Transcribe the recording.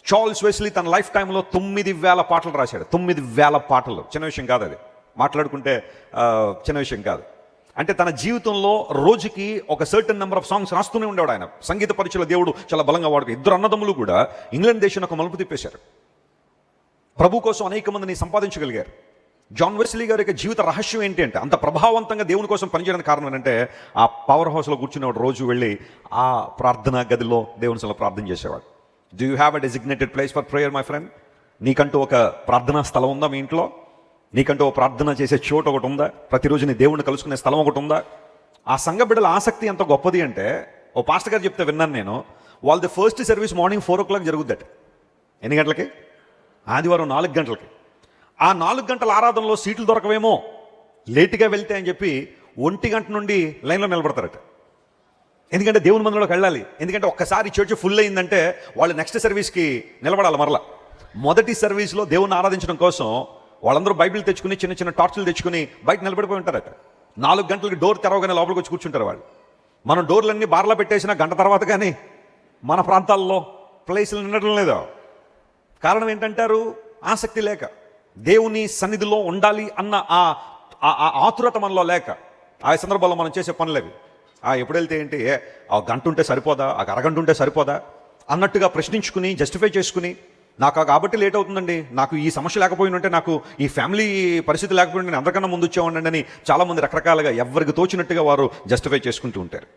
Charles Wesley తన life టైంలో 9,000 పాటలు రాశాడు. 9,000 పాటలు. చిన్న విషయం కాదు అది, మాట్లాడుకుంటే చిన్న విషయం కాదు. అంటే తన జీవితంలో రోజుకి ఒక సర్టన్ నెంబర్ ఆఫ్ సాంగ్స్ రాస్తూనే ఉండేవాడు ఆయన. సంగీత పరీక్షలో దేవుడు చాలా బలంగా వాడుకు. ఇద్దరు అన్నదమ్ములు కూడా ఇంగ్లాండ్ దేశాన్ని ఒక మలుపు తిప్పేశారు. ప్రభు కోసం అనేక మందిని సంపాదించగలిగారు. జాన్ వెస్లీ గారి యొక్క జీవిత రహస్యం ఏంటి అంటే, అంత ప్రభావవంతంగా దేవుని కోసం పనిచేయడానికి కారణం ఏంటంటే, ఆ పవర్ హౌస్లో కూర్చునేవాడు రోజు వెళ్ళి ఆ ప్రార్థనా గదిలో దేవుని సల ప్రార్థన చేసేవాడు. Do you have a designated place for prayer my friend? నీకంటూ ఒక ప్రార్థనా స్థలం ఉందా మీ ఇంట్లో? నీకంటూ ఒక ప్రార్థన చేసే చోటు ఒకటి ఉందా? ప్రతిరోజు నీ దేవుడిని కలుసుకునే స్థలం ఒకటి ఉందా? ఆ సంఘ బిడ్డల ఆసక్తి ఎంత గొప్పది అంటే, ఓ పాస్టర్ గారు చెప్తే విన్నాను నేను, వాళ్ళది ఫస్ట్ సర్వీస్ మార్నింగ్ 4 o'clock జరుగుద్దట. ఎన్ని గంటలకి? ఆదివారం 4 గంటలకి. ఆ 4 గంటల ఆరాధనలో సీట్లు దొరకవేమో, లేటుగా వెళ్తే అని చెప్పి 1 గంట నుండి లైన్లో నిలబడతారట. ఎందుకంటే దేవుని మందిలోకి వెళ్ళాలి. ఎందుకంటే ఒక్కసారి చర్చ్ ఫుల్ అయిందంటే వాళ్ళు నెక్స్ట్ సర్వీస్కి నిలబడాలి. మరలా మొదటి సర్వీస్లో దేవుని ఆరాధించడం కోసం వాళ్ళందరూ బైబిల్ తెచ్చుకుని చిన్న చిన్న టార్చులు తెచ్చుకుని బయట నిలబడిపోయి ఉంటారట. 4 గంటలకి డోర్ తెరవగానే లోపలికి వచ్చి కూర్చుంటారు వాళ్ళు. మనం డోర్లన్నీ బార్లో పెట్టేసిన గంట తర్వాత కానీ మన ప్రాంతాల్లో ప్లేసులు నిండటం లేదు. కారణం ఏంటంటారు? ఆసక్తి లేక, దేవుని సన్నిధిలో ఉండాలి అన్న ఆ ఆతురత మనలో లేక. ఆ సందర్భాల్లో మనం చేసే పనులేవి, ఎప్పుడు వెళ్తే ఏంటి, ఆ గంట ఉంటే సరిపోదా, ఆ అరగంట ఉంటే సరిపోదా అన్నట్టుగా ప్రశ్నించుకుని జస్టిఫై చేసుకుని, నాకు కాబట్టి లేట్ అవుతుందండి, నాకు ఈ సమస్య లేకపోయినంటే, నాకు ఈ ఫ్యామిలీ పరిస్థితి లేకపోయినా నేను అందరికన్నా ముందు వచ్చేవాడిని అని చాలామంది రకరకాలుగా ఎవరికి తోచినట్టుగా వారు జస్టిఫై చేసుకుంటూ ఉంటారు.